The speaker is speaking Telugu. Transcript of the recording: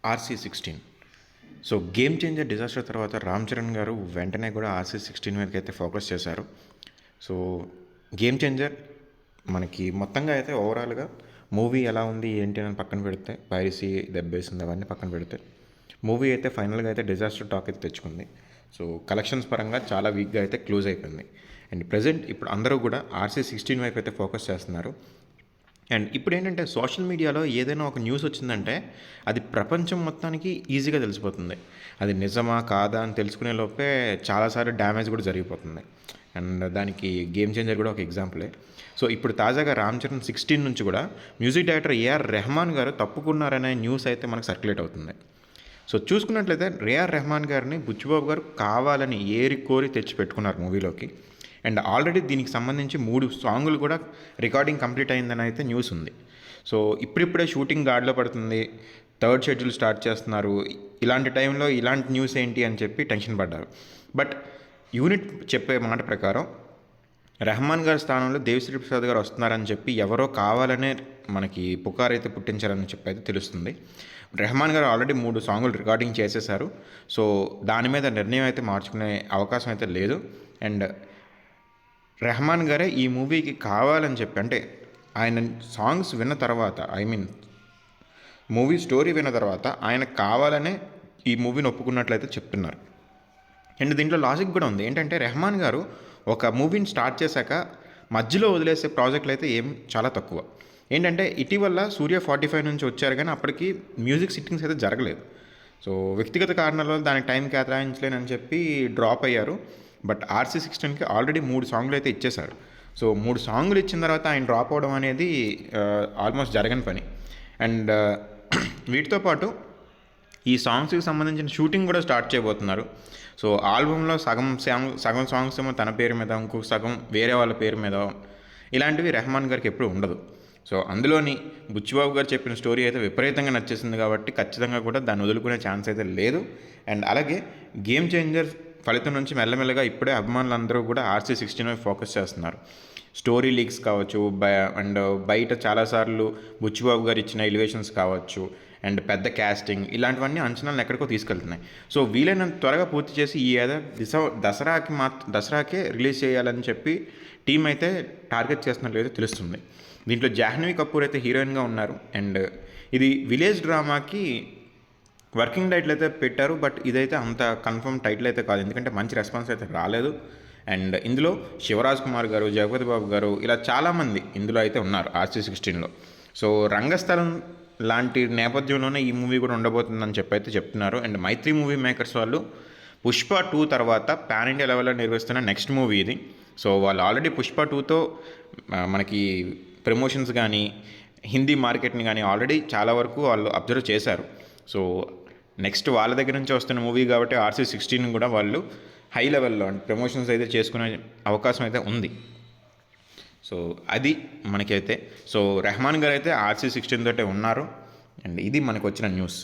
RC16. So 'game changer' disaster తర్వాత రామ్ చరణ్ గారు వెంటనే కూడా RC16 మీదకైతే ఫోకస్ చేశారు. సో 'గేమ్ చేంజర్' మనకి మొత్తంగా అయితే ఓవరాల్గా మూవీ ఎలా ఉంది ఏంటి అని పక్కన పెడితే, పైరసీ దెబ్బేసింది అవన్నీ పక్కన పెడితే, మూవీ అయితే ఫైనల్గా అయితే డిజాస్టర్ టాక్ అయితే తెచ్చుకుంది. సో కలెక్షన్స్ పరంగా చాలా వీక్గా అయితే క్లోజ్ అయిపోయింది. అండ్ ప్రజెంట్ ఇప్పుడు అందరూ కూడా RC16 వైపు అయితే ఫోకస్ చేస్తున్నారు. అండ్ ఇప్పుడు ఏంటంటే సోషల్ మీడియాలో ఏదైనా ఒక న్యూస్ వచ్చిందంటే అది ప్రపంచం మొత్తానికి ఈజీగా తెలిసిపోతుంది. అది నిజమా కాదా అని తెలుసుకునే లోపే చాలాసార్లు డ్యామేజ్ కూడా జరిగిపోతుంది. అండ్ దానికి 'గేమ్ చేంజర్' కూడా ఒక ఎగ్జాంపులే. సో ఇప్పుడు తాజాగా 'రామ్ చరణ్ 16' నుంచి కూడా మ్యూజిక్ డైరెక్టర్ ఏఆర్ రెహమాన్ గారు తప్పుకున్నారనే న్యూస్ అయితే మనకు సర్క్యులేట్ అవుతుంది. సో చూసుకున్నట్లయితే ఏఆర్ రెహమాన్ గారిని బుచ్చిబాబు గారు కావాలని ఏరి కోరి తెచ్చి పెట్టుకున్నారు మూవీలోకి. అండ్ ఆల్రెడీ దీనికి సంబంధించి 3 సాంగులు కూడా రికార్డింగ్ కంప్లీట్ అయిందని అయితే న్యూస్ ఉంది. సో ఇప్పుడిప్పుడే షూటింగ్ గాడిలో పడుతుంది, థర్డ్ షెడ్యూల్ స్టార్ట్ చేస్తున్నారు, ఇలాంటి టైంలో ఇలాంటి న్యూస్ ఏంటి అని చెప్పి టెన్షన్ పడ్డారు. బట్ యూనిట్ చెప్పే మాట ప్రకారం రెహమాన్ గారి స్థానంలో దేవిశ్రీ ప్రసాద్ గారు వస్తున్నారని చెప్పి ఎవరో కావాలనే మనకి పుకార్ అయితే పుట్టించారని చెప్పి అయితే తెలుస్తుంది. రెహమాన్ గారు ఆల్రెడీ 3 సాంగులు రికార్డింగ్ చేసేశారు. సో దాని మీద నిర్ణయం అయితే మార్చుకునే అవకాశం అయితే లేదు. అండ్ రెహమాన్ గారే ఈ మూవీకి కావాలని చెప్పి, అంటే ఆయన సాంగ్స్ విన్న తర్వాత, మూవీ స్టోరీ విన్న తర్వాత ఆయన కావాలనే ఈ మూవీని ఒప్పుకున్నట్లయితే చెప్తున్నారు. అండ్ దీంట్లో లాజిక్ కూడా ఉంది. ఏంటంటే రెహమాన్ గారు ఒక మూవీని స్టార్ట్ చేశాక మధ్యలో వదిలేసే ప్రాజెక్టులు అయితే చాలా తక్కువ. ఏంటంటే ఇటీవల సూర్య 45 నుంచి వచ్చారు, కానీ అప్పటికి మ్యూజిక్ సిట్టింగ్స్ అయితే జరగలేదు. సో వ్యక్తిగత కారణాల వల్ల దానికి టైం కేటాయించలేనని చెప్పి డ్రాప్ అయ్యారు. బట్ RC16కి ఆల్రెడీ 3 సాంగులు అయితే ఇచ్చేశారు. సో 3 సాంగులు ఇచ్చిన తర్వాత ఆయన డ్రాప్ అవ్వడం అనేది ఆల్మోస్ట్ జరగని పని. అండ్ వీటితో పాటు ఈ సాంగ్స్కి సంబంధించిన షూటింగ్ కూడా స్టార్ట్ చేయబోతున్నారు. సో ఆల్బంలో సగం సాంగ్స్ ఏమో తన పేరు మీద, ఇంకొక సగం వేరే వాళ్ళ పేరు మీద, ఇలాంటివి రెహమాన్ గారికి ఎప్పుడు ఉండదు. సో అందులోని బుచ్చిబాబు గారు చెప్పిన స్టోరీ అయితే విపరీతంగా నచ్చేసింది కాబట్టి ఖచ్చితంగా కూడా దాన్ని వదులుకునే ఛాన్స్ అయితే లేదు. అండ్ అలాగే 'గేమ్ చేంజర్' ఫలితం నుంచి మెల్లమెల్లగా ఇప్పుడే అభిమానులందరూ కూడా RC16 వైపు ఫోకస్ చేస్తున్నారు. స్టోరీ లీక్స్ కావచ్చు, అండ్ బయట చాలాసార్లు బుచ్చిబాబు గారు ఇచ్చిన ఎలివేషన్స్ కావచ్చు, అండ్ పెద్ద క్యాస్టింగ్, ఇలాంటివన్నీ అంచనాలను ఎక్కడికో తీసుకెళ్తున్నాయి. సో వీలైనంత త్వరగా పూర్తి చేసి ఈ ఏడాది దసరాకే రిలీజ్ చేయాలని చెప్పి టీం అయితే టార్గెట్ చేస్తున్నట్లయితే తెలుస్తుంది. దీంట్లో జాహ్నవి కపూర్ అయితే హీరోయిన్గా ఉన్నారు. అండ్ ఇది విలేజ్ డ్రామాకి వర్కింగ్ టైటిల్ అయితే పెట్టారు. బట్ ఇదైతే అంత కన్ఫర్మ్ టైటిల్ అయితే కాదు, ఎందుకంటే మంచి రెస్పాన్స్ అయితే రాలేదు. అండ్ ఇందులో శివరాజ్ కుమార్ గారు, జగపతి బాబు గారు, ఇలా చాలామంది ఇందులో అయితే ఉన్నారు RC16లో. సో రంగస్థలం లాంటి నేపథ్యంలోనే ఈ మూవీ కూడా ఉండబోతుందని చెప్పి అయితే చెప్తున్నారు. అండ్ మైత్రి మూవీ మేకర్స్ వాళ్ళు పుష్ప 2 తర్వాత పాన్ ఇండియా లెవెల్లో నిర్వహిస్తున్న నెక్స్ట్ మూవీ ఇది. సో వాళ్ళు ఆల్రెడీ పుష్ప 2తో మనకి ప్రమోషన్స్ కానీ హిందీ మార్కెట్ని కానీ ఆల్రెడీ చాలా వరకు వాళ్ళు అబ్జర్వ్ చేశారు. సో నెక్స్ట్ వాళ్ళ దగ్గర నుంచి వస్తున్న మూవీ కాబట్టి RC16 కూడా వాళ్ళు హై లెవెల్లో ప్రమోషన్స్ అయితే చేసుకునే అవకాశం అయితే ఉంది. సో అది మనకైతే. సో రెహమాన్ గారు అయితే RC16 తోటే ఉన్నారు. అండ్ ఇది మనకు వచ్చిన న్యూస్.